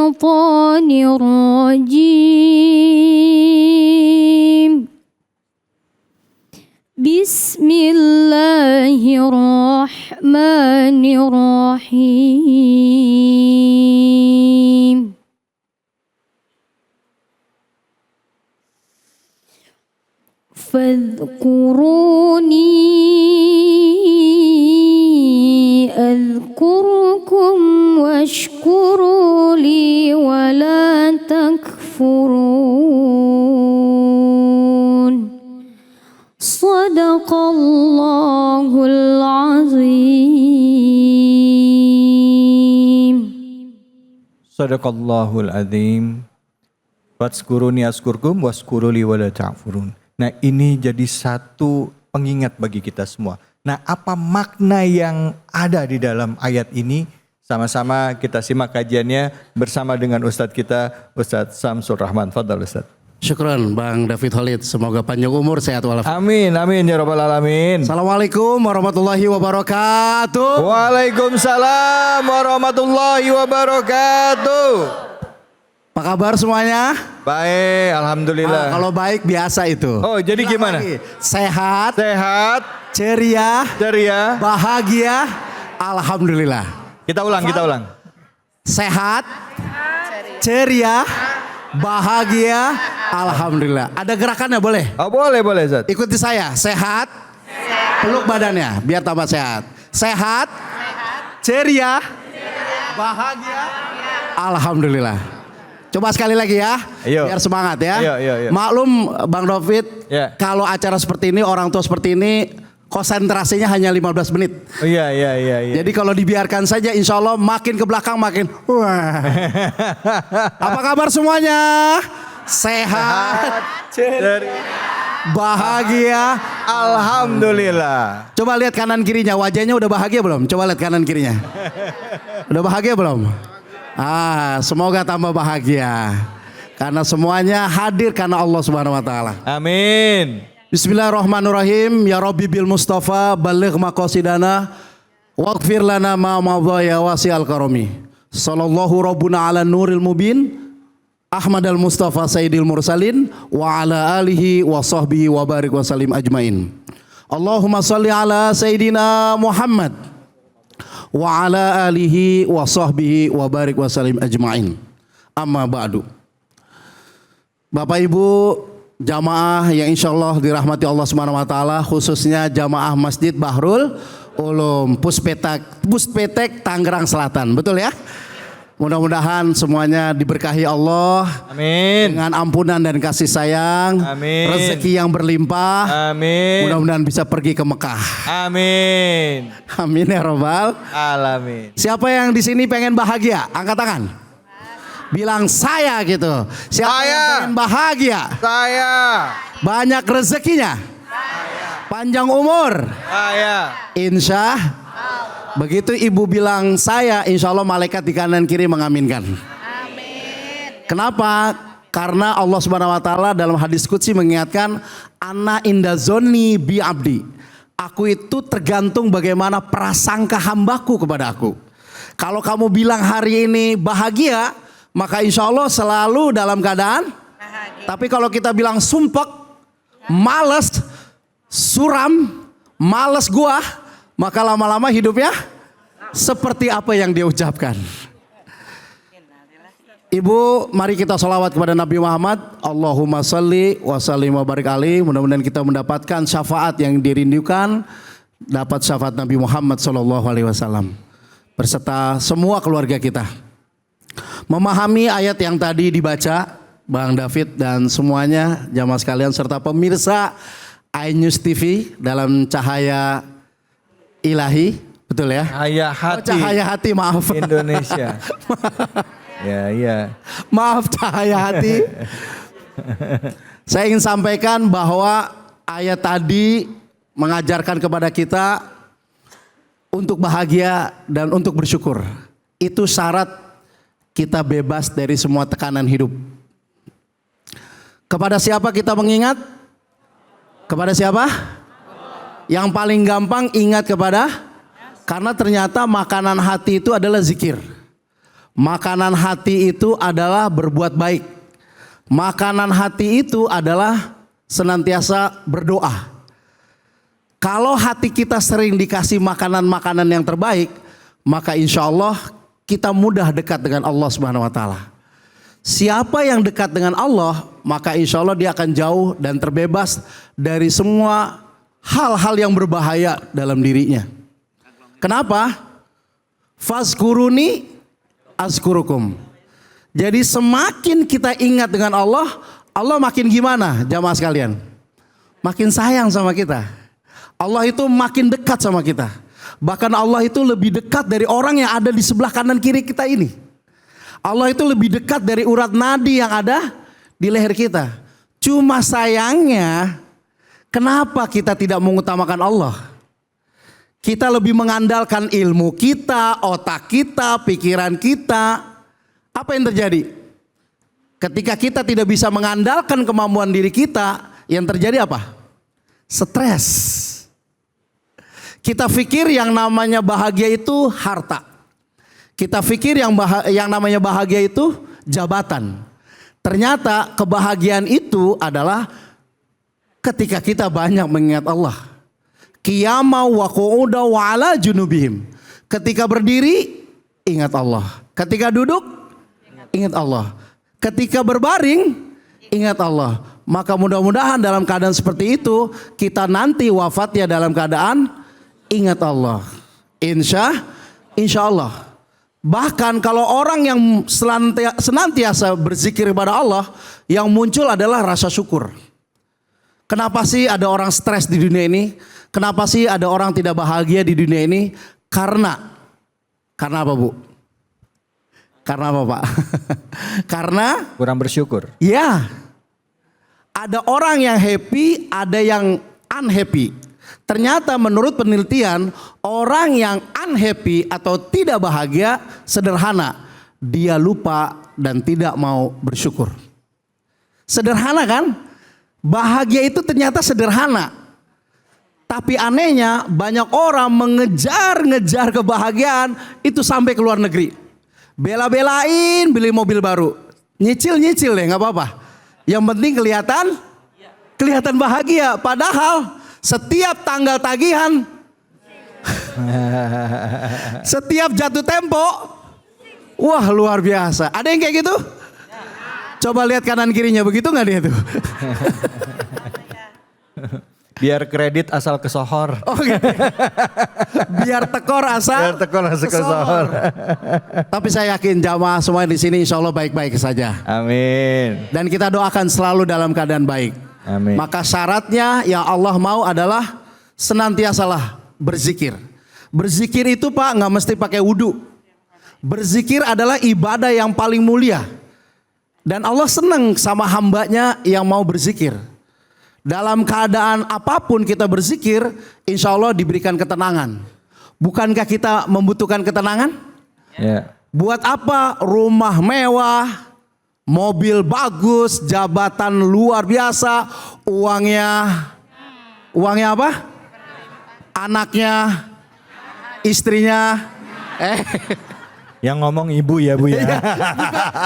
الشيطان الرجيم بسم الله الرحمن الرحيم فاذكروني أذكركم واشكروا لي ولا تكفرون صدق الله العظيم. Sadaqallahul azim. Fadzkuruni askurkum waskuruli wala ta'furun. Nah, ini jadi satu pengingat bagi kita semua. Nah, apa makna yang ada di dalam ayat ini? Sama-sama kita simak kajiannya bersama dengan Ustadz kita, Ustadz Samsul Rahman. Fadhal Ustadz. Syukran Bang David Khalid, semoga panjang umur, sehat walafiat. Amin, amin ya rabbal alamin. Assalamualaikum warahmatullahi wabarakatuh. Waalaikumsalam warahmatullahi wabarakatuh. Apa kabar semuanya? Baik, alhamdulillah. Kalau baik biasa itu. Oh, jadi gimana? Sehat, Sehat, ceria, ceria. bahagia, alhamdulillah. Kita ulang. Sehat, ceria, bahagia, alhamdulillah. Ada gerakannya boleh? Oh, boleh Ustadz. Ikuti saya, sehat, peluk badannya biar tambah sehat. Sehat, ceria, bahagia, alhamdulillah. Coba sekali lagi ya, Ayo. biar semangat ya. Ayo. Maklum Bang David, Ya. kalau acara seperti ini, orang tua seperti ini, konsentrasinya hanya 15 menit. Oh, iya. Jadi kalau dibiarkan saja, insya Allah makin ke belakang makin wah. Apa kabar semuanya? Sehat, bahagia, Alhamdulillah. Coba lihat kanan kirinya, wajahnya udah bahagia belum? Coba lihat kanan kirinya. Udah bahagia belum? Semoga tambah bahagia. Karena semuanya hadir karena Allah Subhanahu wa taala. Amin. Bismillahirrahmanirrahim. Ya Rabbi bil Mustafa baligh maqasidana waghfir lana ma madha ya wasi'al karami. Sallallahu rabbuna ala nuril mubin. Ahmad al-Mustafa Sayyidil Mursalin wa ala alihi wa sahbihi wa barik wa salim ajmain. Allahumma salli ala Sayyidina Muhammad wa ala alihi wa sahbihi wa barik wa salim ajmain. Amma ba'du. Bapak Ibu jamaah yang insya Allah dirahmati Allah Subhanahu wa taala, khususnya jamaah Masjid Bahrul Ulum Puspetek Tangerang Selatan. Betul ya? Mudah-mudahan semuanya diberkahi Allah. Amin. Dengan ampunan dan kasih sayang. Amin. Rezeki yang berlimpah. Amin. Mudah-mudahan bisa pergi ke Mekah. Amin. Amin ya robbal Alamin. Siapa yang di sini pengen bahagia? Angkat tangan. Bilang saya gitu. Siapa yang pengen bahagia? Saya. Banyak rezekinya. Panjang umur. Saya. Insya begitu ibu bilang saya, insya Allah malaikat di kanan kiri mengaminkan. Amin. Kenapa? Karena Allah Subhanahu wa taala dalam hadis qudsi mengingatkan ana inda zonni bi abdi. Aku itu tergantung bagaimana prasangka hambaku kepada aku. Kalau kamu bilang hari ini bahagia, maka insya Allah selalu dalam keadaan bahagia. Tapi kalau kita bilang sumpek, males, suram, males gua, maka lama-lama hidupnya seperti apa yang dia ucapkan. Ibu, mari kita sholawat kepada Nabi Muhammad. Allahumma salli wa sallim wa barik alaihi. Mudah-mudahan kita mendapatkan syafaat yang dirindukan, dapat syafaat Nabi Muhammad SAW berserta semua keluarga kita. Memahami ayat yang tadi dibaca Bang David dan semuanya jamaah sekalian serta pemirsa iNews TV dalam cahaya ilahi, betul ya? Cahaya hati. Cahaya hati, maaf. Indonesia. Ya. Maaf, cahaya hati. Saya ingin sampaikan bahwa ayat tadi mengajarkan kepada kita untuk bahagia dan untuk bersyukur. Itu syarat kita bebas dari semua tekanan hidup. Kepada siapa kita mengingat? Kepada siapa? Yang paling gampang ingat kepada, karena ternyata makanan hati itu adalah zikir. Makanan hati itu adalah berbuat baik. Makanan hati itu adalah senantiasa berdoa. Kalau hati kita sering dikasih makanan-makanan yang terbaik, maka insya Allah kita mudah dekat dengan Allah Subhanahu Wa Taala. Siapa yang dekat dengan Allah, maka insya Allah dia akan jauh dan terbebas dari semua hal-hal yang berbahaya dalam dirinya. Kenapa? Fazkuruni azkurukum. Jadi semakin kita ingat dengan Allah, Allah makin gimana jamaah sekalian? Makin sayang sama kita. Allah itu makin dekat sama kita. Bahkan Allah itu lebih dekat dari orang yang ada di sebelah kanan kiri kita ini. Allah itu lebih dekat dari urat nadi yang ada di leher kita. Cuma sayangnya, kenapa kita tidak mengutamakan Allah? Kita lebih mengandalkan ilmu kita, otak kita, pikiran kita. Apa yang terjadi? Ketika kita tidak bisa mengandalkan kemampuan diri kita, yang terjadi apa? Stres. Kita pikir yang namanya bahagia itu harta. Kita pikir yang namanya bahagia itu jabatan. Ternyata kebahagiaan itu adalah ketika kita banyak mengingat Allah. Qiyama wa qu'uda wa ala junubihim. Ketika berdiri, ingat Allah. Ketika duduk, ingat Allah. Ketika berbaring, ingat Allah. Maka mudah-mudahan dalam keadaan seperti itu, kita nanti wafatnya dalam keadaan ingat Allah. Insya Allah. Bahkan kalau orang yang senantiasa berzikir kepada Allah, yang muncul adalah rasa syukur. Kenapa sih ada orang stres di dunia ini? Kenapa sih ada orang tidak bahagia di dunia ini? Karena apa Bu? Karena apa Pak? Karena Kurang bersyukur. ya, ada orang yang happy, ada yang unhappy. Ternyata menurut penelitian, orang yang unhappy atau tidak bahagia sederhana. Dia lupa dan tidak mau bersyukur. Sederhana kan? Bahagia itu ternyata sederhana. Tapi anehnya banyak orang mengejar-ngejar kebahagiaan itu sampai ke luar negeri. Bela-belain beli mobil baru. Nyicil-nyicil deh gak apa-apa. Yang penting kelihatan bahagia. Padahal setiap tanggal tagihan, setiap jatuh tempo, wah luar biasa. Ada yang kayak gitu? Coba lihat kanan kirinya, begitu nggak dia tuh? Biar kredit asal kesohor. Oh gitu. Biar tekor asal kesohor. Tapi saya yakin jamaah semua di sini insya Allah baik-baik saja. Amin. Dan kita doakan selalu dalam keadaan baik. Amin. Maka syaratnya yang Allah mau adalah senantiasalah berzikir. Berzikir itu Pak nggak mesti pakai wudhu. Berzikir adalah ibadah yang paling mulia. Dan Allah senang sama hambanya yang mau berzikir. Dalam keadaan apapun kita berzikir, insya Allah diberikan ketenangan. Bukankah kita membutuhkan ketenangan? Ya. Buat apa rumah mewah, mobil bagus, jabatan luar biasa, uangnya apa? Anaknya, istrinya, Yang ngomong ibu ya Bu ya.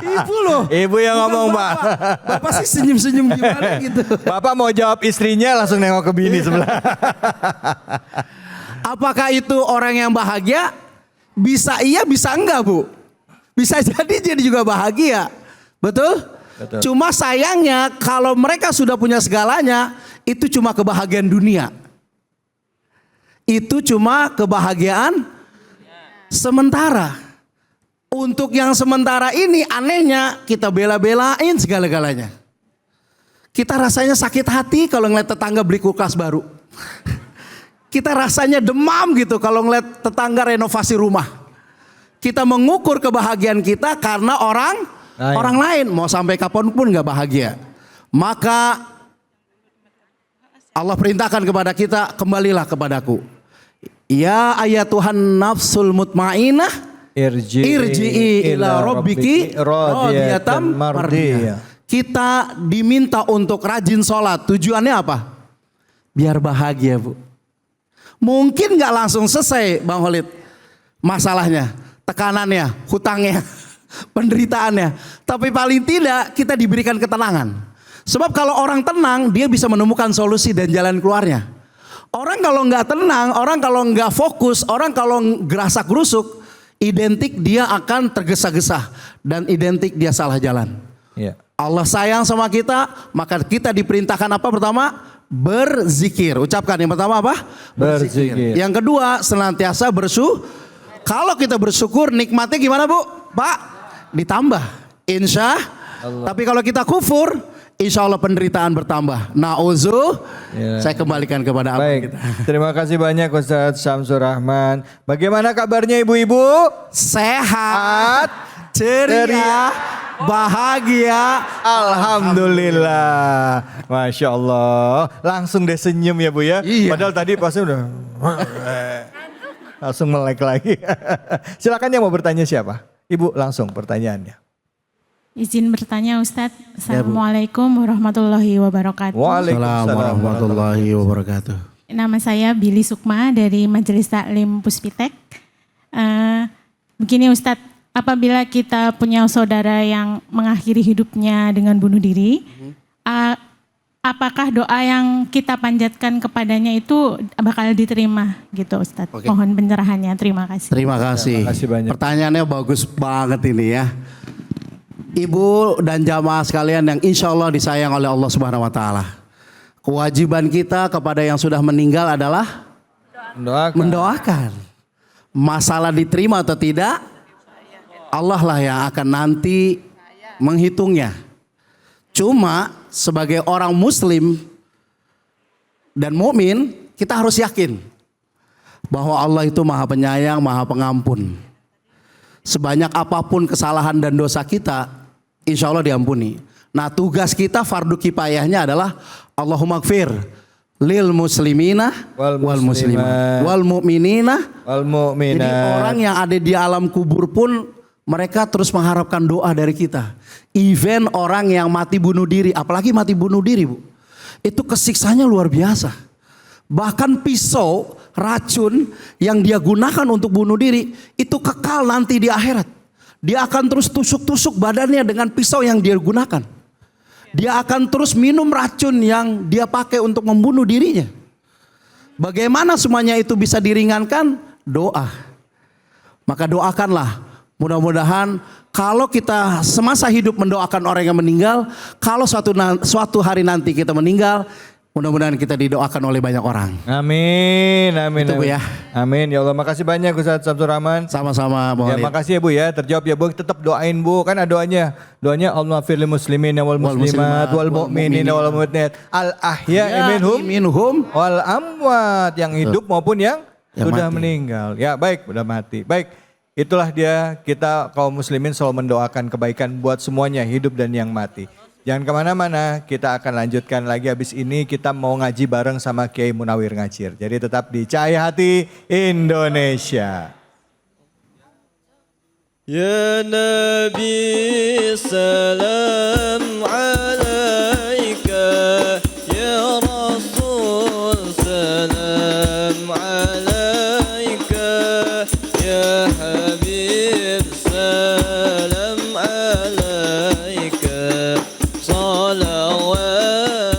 ibu loh. Ibu yang ngomong Pak. Bapak sih senyum-senyum gimana gitu. Bapak mau jawab istrinya langsung nengok ke bini sebelah. Apakah itu orang yang bahagia? Bisa iya, bisa enggak Bu? Bisa jadi juga bahagia. Betul? Betul. Cuma sayangnya kalau mereka sudah punya segalanya, itu cuma kebahagiaan dunia. Itu cuma kebahagiaan sementara. Untuk yang sementara ini anehnya kita bela-belain segala-galanya. Kita rasanya sakit hati kalau ngeliat tetangga beli kulkas baru. Kita rasanya demam gitu kalau ngeliat tetangga renovasi rumah. Kita mengukur kebahagiaan kita karena orang lain. Mau sampai kapanpun gak bahagia. Maka Allah perintahkan kepada kita, kembalilah kepadaku. Ya ayatuhan nafsul mutmainah. Irji'i ila rabbiki radiyatan mardiyah. Kita diminta untuk rajin sholat. Tujuannya apa? Biar bahagia Bu. Mungkin gak langsung selesai Bang Holid masalahnya, tekanannya, hutangnya. penderitaannya. Tapi paling tidak kita diberikan ketenangan. Sebab kalau orang tenang, dia bisa menemukan solusi dan jalan keluarnya. Orang kalau nggak tenang, orang kalau nggak fokus, orang kalau gerasak gerusuk, identik dia akan tergesa-gesa dan identik dia salah jalan. Iya. Allah sayang sama kita, maka kita diperintahkan apa pertama? Berzikir. Ucapkan yang pertama apa? Berzikir. Yang kedua, senantiasa bersyukur. Kalau kita bersyukur, nikmatnya gimana Bu? Pak? Ditambah. Insya Allah. Tapi kalau kita kufur, insya Allah penderitaan bertambah. Ya. Saya kembalikan kepada abang Baik, kita. terima kasih banyak Ustadz Syamsur Rahman. Bagaimana kabarnya ibu-ibu? Sehat, ceria, bahagia. Alhamdulillah. Masya Allah. Langsung deh senyum ya Bu ya. Iya. Padahal tadi pasti udah langsung melek lagi. Silakan yang mau bertanya siapa? Ibu langsung pertanyaannya. Izin bertanya Ustadz. Assalamualaikum warahmatullahi wabarakatuh. Waalaikumsalam warahmatullahi wabarakatuh. Nama saya Billy Sukma dari Majelis Taklim Puspitek. Begini Ustadz, apabila kita punya saudara yang mengakhiri hidupnya dengan bunuh diri, apakah doa yang kita panjatkan kepadanya itu bakal diterima gitu Ustadz? Oke. Mohon pencerahannya, terima kasih. Terima kasih. Terima kasih banyak. Pertanyaannya bagus banget ini ya. Ibu dan jamaah sekalian yang insya Allah disayang oleh Allah Subhanahu Wa Taala. Kewajiban kita kepada yang sudah meninggal adalah mendoakan. Masalah diterima atau tidak, Allah lah yang akan nanti menghitungnya. Cuma sebagai orang muslim dan mukmin, kita harus yakin bahwa Allah itu Maha Penyayang, Maha Pengampun. Sebanyak apapun kesalahan dan dosa kita, insya Allah diampuni. Nah, tugas kita fardu kifayahnya adalah Allahumma gfir lil muslimina wal muslimat wal mu'minina wal mu'minat. Jadi orang yang ada di alam kubur pun mereka terus mengharapkan doa dari kita. Even orang yang mati bunuh diri, apalagi mati bunuh diri Bu, itu kesiksanya luar biasa. Bahkan pisau, racun yang dia gunakan untuk bunuh diri itu kekal nanti di akhirat. Dia akan terus tusuk-tusuk badannya dengan pisau yang dia gunakan. Dia akan terus minum racun yang dia pakai untuk membunuh dirinya. Bagaimana semuanya itu bisa diringankan? Doa. Maka doakanlah. Mudah-mudahan kalau kita semasa hidup mendoakan orang yang meninggal, kalau suatu hari nanti kita meninggal, mudah-mudahan kita didoakan oleh banyak orang. Amin, amin. Itu, Bu, amin. ya. Amin, ya Allah. Makasih banyak Ustadz Syamsur Rahman. Sama-sama Bu Ya, Khalid. makasih ya Bu ya, terjawab ya Bu. Tetap doain Bu, kan ada doanya. Doanya Allah firli muslimin wal muslimat wal mu'minin wal mu'minat al ahya minhum wal amwat, yang hidup maupun yang sudah mati. meninggal. Ya, baik, sudah mati. Baik. Itulah dia, kita kaum muslimin selalu mendoakan kebaikan buat semuanya, hidup dan yang mati. Jangan kemana-mana, kita akan lanjutkan lagi habis ini, kita mau ngaji bareng sama Kiai Munawir Ngacir. Jadi tetap di Cahaya Hati Indonesia. Ya Nabi salam ala